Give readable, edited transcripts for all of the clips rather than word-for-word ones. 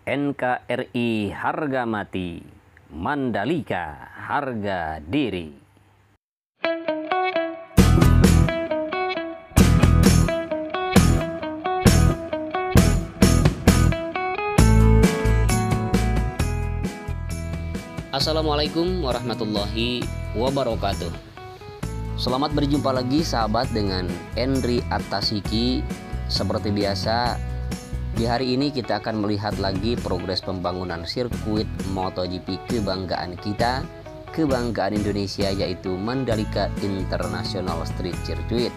NKRI harga mati, Mandalika harga diri. Assalamualaikum warahmatullahi wabarakatuh. Selamat berjumpa lagi sahabat dengan Endri Attasiki. Seperti biasa, di hari ini kita akan melihat lagi progres pembangunan sirkuit MotoGP kebanggaan kita, kebanggaan Indonesia, yaitu Mandalika International Street Circuit.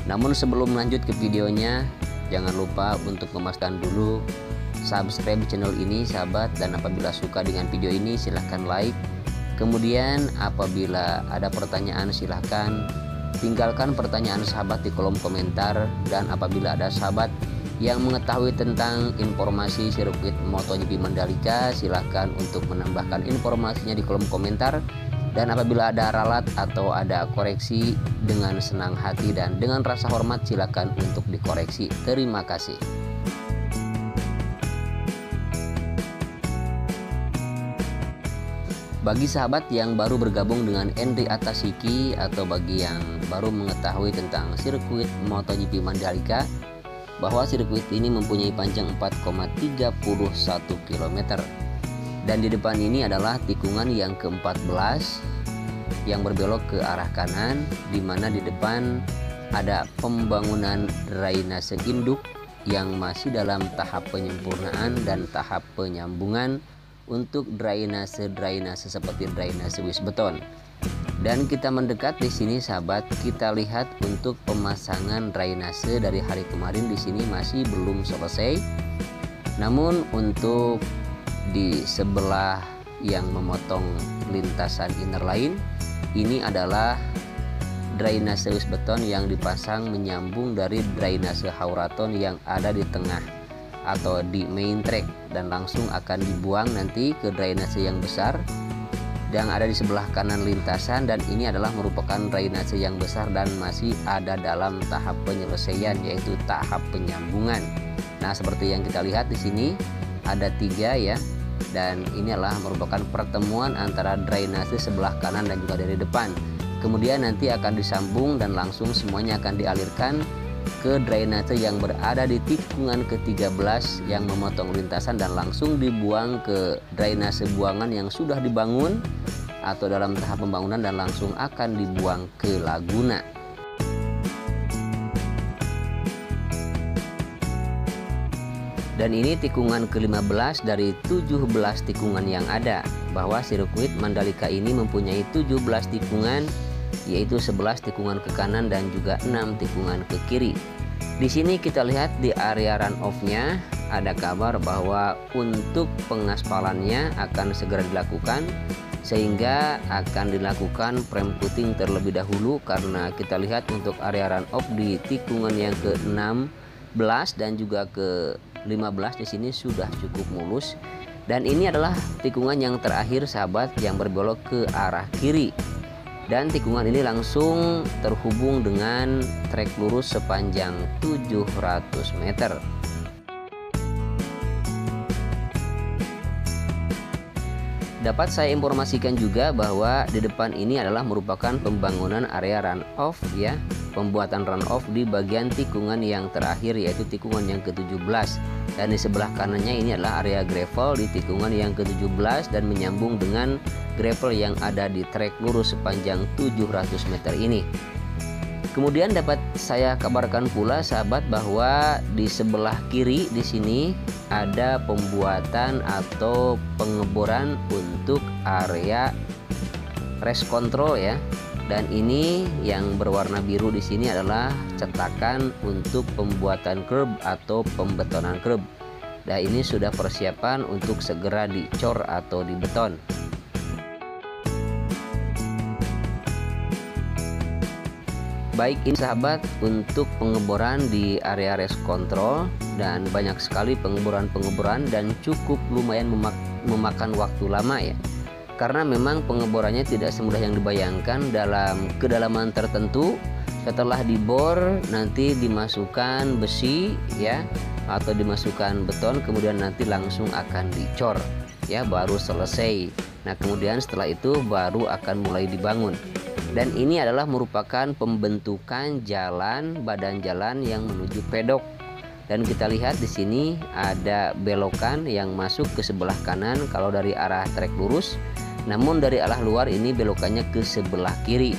Namun sebelum lanjut ke videonya, jangan lupa untuk memastikan dulu subscribe channel ini sahabat, dan apabila suka dengan video ini silahkan like. Kemudian apabila ada pertanyaan silahkan tinggalkan pertanyaan sahabat di kolom komentar, dan apabila ada sahabat yang mengetahui tentang informasi sirkuit MotoGP Mandalika, silahkan untuk menambahkan informasinya di kolom komentar. Dan apabila ada ralat atau ada koreksi, dengan senang hati dan dengan rasa hormat silahkan untuk dikoreksi. Terima kasih. Bagi sahabat yang baru bergabung dengan Endri Attasiki atau bagi yang baru mengetahui tentang sirkuit MotoGP Mandalika, bahwa sirkuit ini mempunyai panjang 4,31 km, dan di depan ini adalah tikungan yang ke-14 yang berbelok ke arah kanan, di mana di depan ada pembangunan drainase induk yang masih dalam tahap penyempurnaan dan tahap penyambungan untuk drainase seperti drainase wis beton. Dan kita mendekat di sini sahabat, kita lihat untuk pemasangan drainase dari hari kemarin di sini masih belum selesai. Namun untuk di sebelah yang memotong lintasan inner line, ini adalah drainase wis beton yang dipasang menyambung dari drainase hauraton yang ada di tengah atau di main track, dan langsung akan dibuang nanti ke drainase yang besar yang ada di sebelah kanan lintasan. Dan ini adalah merupakan drainase yang besar dan masih ada dalam tahap penyelesaian, yaitu tahap penyambungan. Nah, seperti yang kita lihat di sini ada 3 ya, dan ini adalah merupakan pertemuan antara drainase sebelah kanan dan juga dari depan. Kemudian nanti akan disambung dan langsung semuanya akan dialirkan ke drainase yang berada di tikungan ke-13 yang memotong lintasan, dan langsung dibuang ke drainase buangan yang sudah dibangun atau dalam tahap pembangunan, dan langsung akan dibuang ke Laguna. Dan ini tikungan ke-15 dari 17 tikungan yang ada, bahwa sirkuit Mandalika ini mempunyai 17 tikungan, yaitu 11 tikungan ke kanan dan juga 6 tikungan ke kiri. Di sini kita lihat di area run off-nya ada kabar bahwa untuk pengaspalannya akan segera dilakukan, sehingga akan dilakukan prem coating terlebih dahulu, karena kita lihat untuk area run off di tikungan yang ke-16 dan juga ke-15 di sini sudah cukup mulus. Dan ini adalah tikungan yang terakhir sahabat yang berbelok ke arah kiri. Dan tikungan ini langsung terhubung dengan trek lurus sepanjang 700 meter. Dapat saya informasikan juga bahwa di depan ini adalah merupakan pembangunan area run off ya, pembuatan run off di bagian tikungan yang terakhir, yaitu tikungan yang ke-17. Dan di sebelah kanannya ini adalah area gravel di tikungan yang ke-17 dan menyambung dengan gravel yang ada di trek lurus sepanjang 700 meter ini. Kemudian dapat saya kabarkan pula sahabat bahwa di sebelah kiri di sini ada pembuatan atau pengeboran untuk area race control ya. Dan ini yang berwarna biru di sini adalah cetakan untuk pembuatan curb atau pembetonan curb. Nah, ini sudah persiapan untuk segera dicor atau dibeton. Baik, ini sahabat untuk pengeboran di area race control, dan banyak sekali pengeboran dan cukup lumayan memakan waktu lama ya. Karena memang pengeborannya tidak semudah yang dibayangkan. Dalam kedalaman tertentu, setelah dibor nanti dimasukkan besi ya, atau dimasukkan beton, kemudian nanti langsung akan dicor ya, baru selesai. Nah kemudian setelah itu baru akan mulai dibangun. Dan ini adalah merupakan pembentukan jalan, badan jalan yang menuju pedok. Dan kita lihat di sini ada belokan yang masuk ke sebelah kanan kalau dari arah trek lurus. Namun dari arah luar ini belokannya ke sebelah kiri.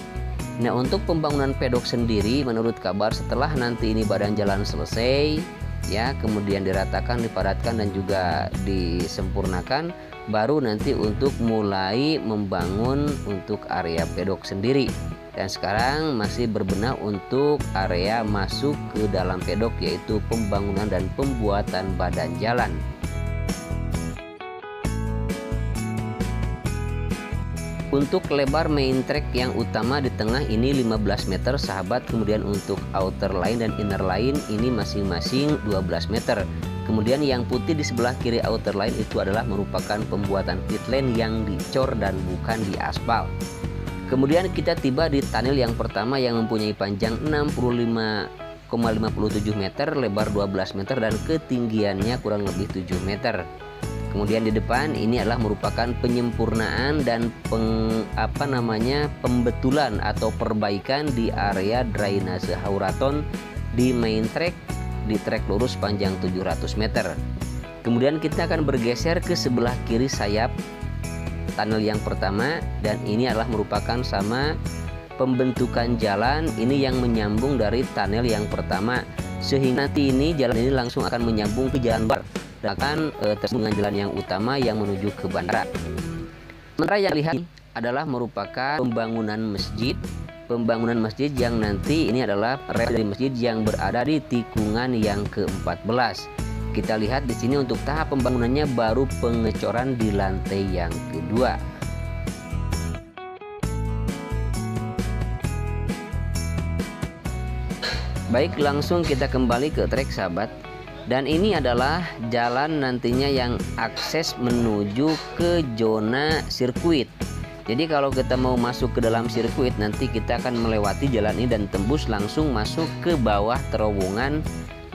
Nah untuk pembangunan pedok sendiri, menurut kabar setelah nanti ini badan jalan selesai ya, kemudian diratakan, dipadatkan dan juga disempurnakan, baru nanti untuk mulai membangun untuk area pedok sendiri. Dan sekarang masih berbenah untuk area masuk ke dalam pedok, yaitu pembangunan dan pembuatan badan jalan. Untuk lebar main track yang utama di tengah ini 15 meter sahabat, kemudian untuk outer line dan inner line ini masing-masing 12 meter. Kemudian yang putih di sebelah kiri outer line itu adalah merupakan pembuatan pit lane yang dicor dan bukan di aspal. Kemudian kita tiba di tunnel yang pertama yang mempunyai panjang 65,57 meter, lebar 12 meter dan ketinggiannya kurang lebih 7 meter. Kemudian di depan ini adalah merupakan penyempurnaan dan pembetulan atau perbaikan di area drainase hauraton di main track, di trek lurus panjang 700 meter. Kemudian kita akan bergeser ke sebelah kiri sayap tunnel yang pertama, dan ini adalah merupakan sama pembentukan jalan ini yang menyambung dari tunnel yang pertama, sehingga nanti ini jalan ini langsung akan menyambung ke jalan bar dan akan tersambung dengan jalan yang utama yang menuju ke bandara. Sementara yang lihat adalah merupakan pembangunan masjid yang nanti ini adalah rel dari masjid yang berada di tikungan yang ke-14. Kita lihat di sini untuk tahap pembangunannya baru pengecoran di lantai yang kedua. Baik, langsung kita kembali ke trek sahabat. Dan ini adalah jalan nantinya yang akses menuju ke zona sirkuit. Jadi kalau kita mau masuk ke dalam sirkuit, nanti kita akan melewati jalan ini dan tembus langsung masuk ke bawah terowongan,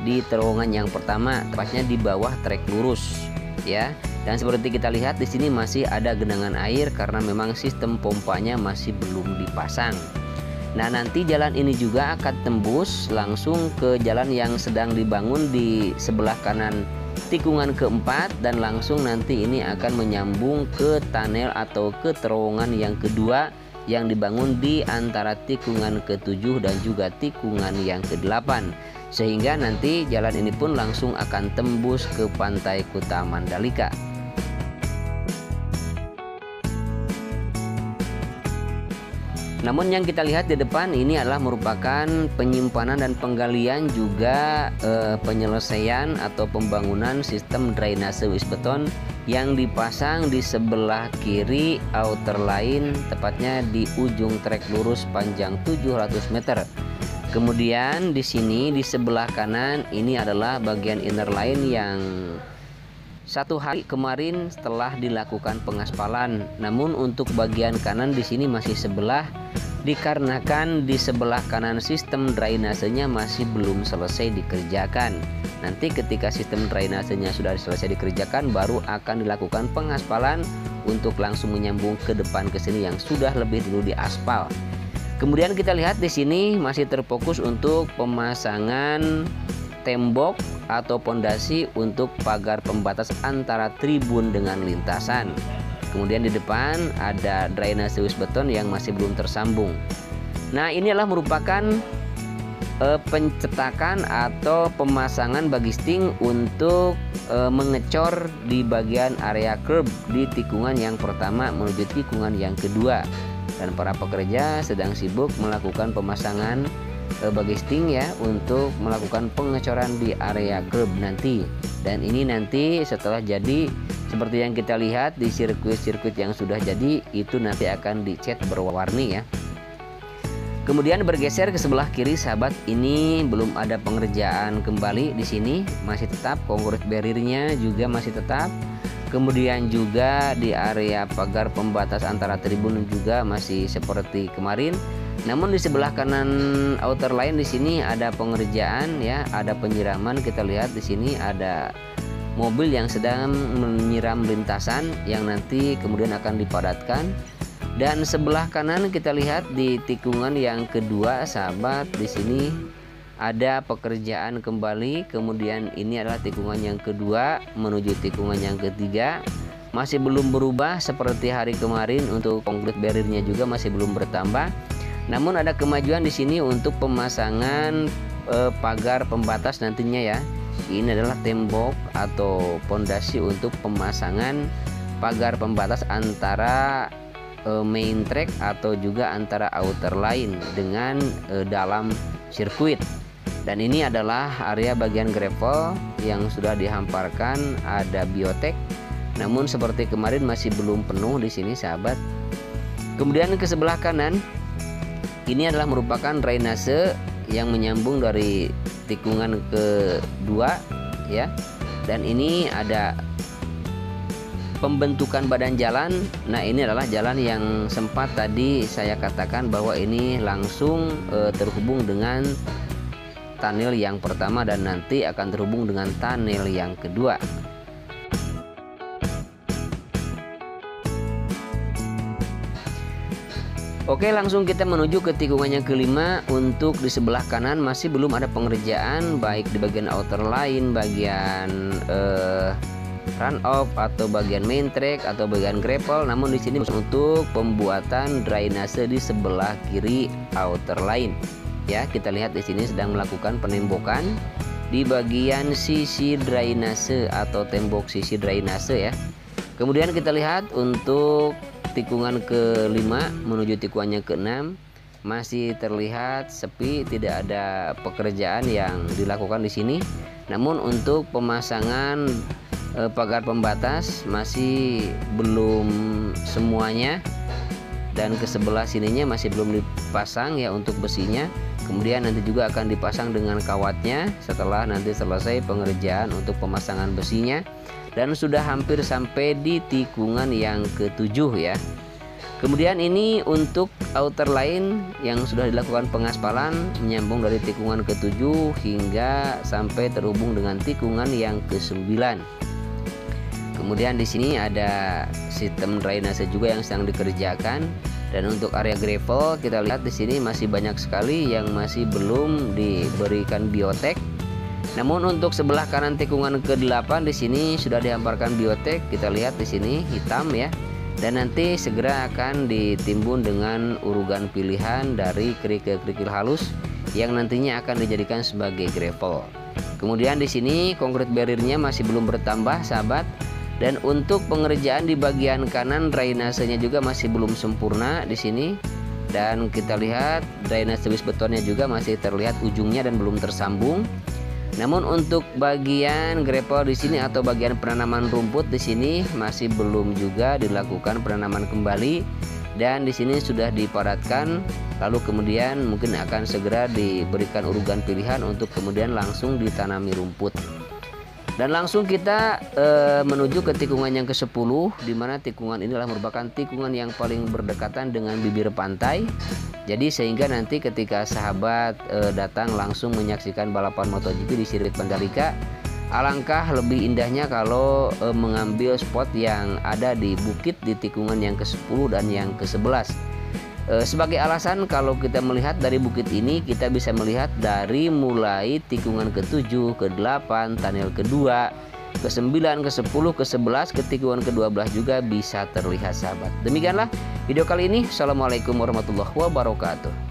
di terowongan yang pertama, tepatnya di bawah trek lurus ya. Dan seperti kita lihat di sini masih ada genangan air karena memang sistem pompanya masih belum dipasang. Nah nanti jalan ini juga akan tembus langsung ke jalan yang sedang dibangun di sebelah kanan tikungan keempat, dan langsung nanti ini akan menyambung ke tunnel atau ke terowongan yang kedua yang dibangun di antara tikungan ke-7 dan juga tikungan yang ke-8, sehingga nanti jalan ini pun langsung akan tembus ke Pantai Kuta Mandalika. Namun yang kita lihat di depan ini adalah merupakan penyimpanan dan penggalian juga penyelesaian atau pembangunan sistem drainase wisbeton yang dipasang di sebelah kiri outer line, tepatnya di ujung trek lurus panjang 700 meter. Kemudian di sini di sebelah kanan ini adalah bagian inner line yang satu hari kemarin setelah dilakukan pengaspalan. Namun untuk bagian kanan di sini masih sebelah, dikarenakan di sebelah kanan sistem drainasenya masih belum selesai dikerjakan. Nanti ketika sistem drainasenya sudah selesai dikerjakan, baru akan dilakukan pengaspalan untuk langsung menyambung ke depan ke sini yang sudah lebih dulu diaspal. Kemudian kita lihat di sini masih terfokus untuk pemasangan tembok atau pondasi untuk pagar pembatas antara tribun dengan lintasan. Kemudian di depan ada drainase wisbeton yang masih belum tersambung. Nah ini adalah merupakan pencetakan atau pemasangan bagisting untuk mengecor di bagian area curb di tikungan yang pertama menuju tikungan yang kedua, dan para pekerja sedang sibuk melakukan pemasangan bagisting ya untuk melakukan pengecoran di area curb nanti. Dan ini nanti setelah jadi seperti yang kita lihat di sirkuit-sirkuit yang sudah jadi, itu nanti akan dicat berwarni ya. Kemudian bergeser ke sebelah kiri sahabat, ini belum ada pengerjaan kembali di sini, masih tetap concrete barrier-nya juga masih tetap. Kemudian juga di area pagar pembatas antara tribun juga masih seperti kemarin. Namun di sebelah kanan outer line di sini ada pengerjaan ya, ada penyiraman. Kita lihat di sini ada mobil yang sedang menyiram lintasan yang nanti kemudian akan dipadatkan. Dan sebelah kanan kita lihat di tikungan yang kedua, sahabat, di sini ada pekerjaan kembali. Kemudian ini adalah tikungan yang kedua menuju tikungan yang ketiga. Masih belum berubah seperti hari kemarin, untuk concrete barrier-nya juga masih belum bertambah. Namun ada kemajuan di sini untuk pemasangan pagar pembatas nantinya ya. Ini adalah tembok atau pondasi untuk pemasangan pagar pembatas antara main track atau juga antara outer line dengan dalam sirkuit. Dan ini adalah area bagian gravel yang sudah dihamparkan, ada biotek. Namun seperti kemarin masih belum penuh di sini, sahabat. Kemudian ke sebelah kanan ini adalah merupakan drainase yang menyambung dari tikungan kedua ya. Dan ini ada pembentukan badan jalan. Nah, ini adalah jalan yang sempat tadi saya katakan bahwa ini langsung terhubung dengan tunnel yang pertama dan nanti akan terhubung dengan tunnel yang kedua. Oke, langsung kita menuju ke tikungan yang kelima. Untuk di sebelah kanan masih belum ada pengerjaan, baik di bagian outer line, bagian run off atau bagian main track atau bagian gravel. Namun di sini untuk pembuatan drainase di sebelah kiri outer line. Ya, kita lihat di sini sedang melakukan penembokan di bagian sisi drainase atau tembok sisi drainase ya. Kemudian kita lihat untuk tikungan kelima menuju tikungan yang keenam masih terlihat sepi, tidak ada pekerjaan yang dilakukan di sini. Namun untuk pemasangan pagar pembatas masih belum semuanya, dan ke sebelah sininya masih belum dipasang ya untuk besinya. Kemudian nanti juga akan dipasang dengan kawatnya setelah nanti selesai pengerjaan untuk pemasangan besinya. Dan sudah hampir sampai di tikungan yang ketujuh ya. Kemudian ini untuk outer line yang sudah dilakukan pengaspalan menyambung dari tikungan ketujuh hingga sampai terhubung dengan tikungan yang ke-9. Kemudian di sini ada sistem drainase juga yang sedang dikerjakan. Dan untuk area gravel kita lihat di sini masih banyak sekali yang masih belum diberikan biotek. Namun untuk sebelah kanan tikungan ke-8 di sini sudah dihamparkan biotek. Kita lihat di sini hitam ya. Dan nanti segera akan ditimbun dengan urugan pilihan dari kerikil-kerikil halus yang nantinya akan dijadikan sebagai gravel. Kemudian di sini concrete barrier-nya masih belum bertambah, sahabat. Dan untuk pengerjaan di bagian kanan drainasenya juga masih belum sempurna di sini. Dan kita lihat drainase base betonnya juga masih terlihat ujungnya dan belum tersambung. Namun untuk bagian gravel di sini atau bagian penanaman rumput di sini masih belum juga dilakukan penanaman kembali, dan di sini sudah dipadatkan. Lalu kemudian mungkin akan segera diberikan urugan pilihan untuk kemudian langsung ditanami rumput. Dan langsung kita menuju ke tikungan yang ke-10, di mana tikungan ini adalah merupakan tikungan yang paling berdekatan dengan bibir pantai. Jadi sehingga nanti ketika sahabat datang langsung menyaksikan balapan MotoGP di sirkuit Mandalika, alangkah lebih indahnya kalau mengambil spot yang ada di bukit di tikungan yang ke-10 dan yang ke-11. Sebagai alasan, kalau kita melihat dari bukit ini, kita bisa melihat dari mulai tikungan ke-7, ke-8, tunnel kedua, ke-9, ke-10, ke-11, ke tikungan ke-12 juga bisa terlihat, sahabat. Demikianlah video kali ini. Assalamualaikum warahmatullahi wabarakatuh.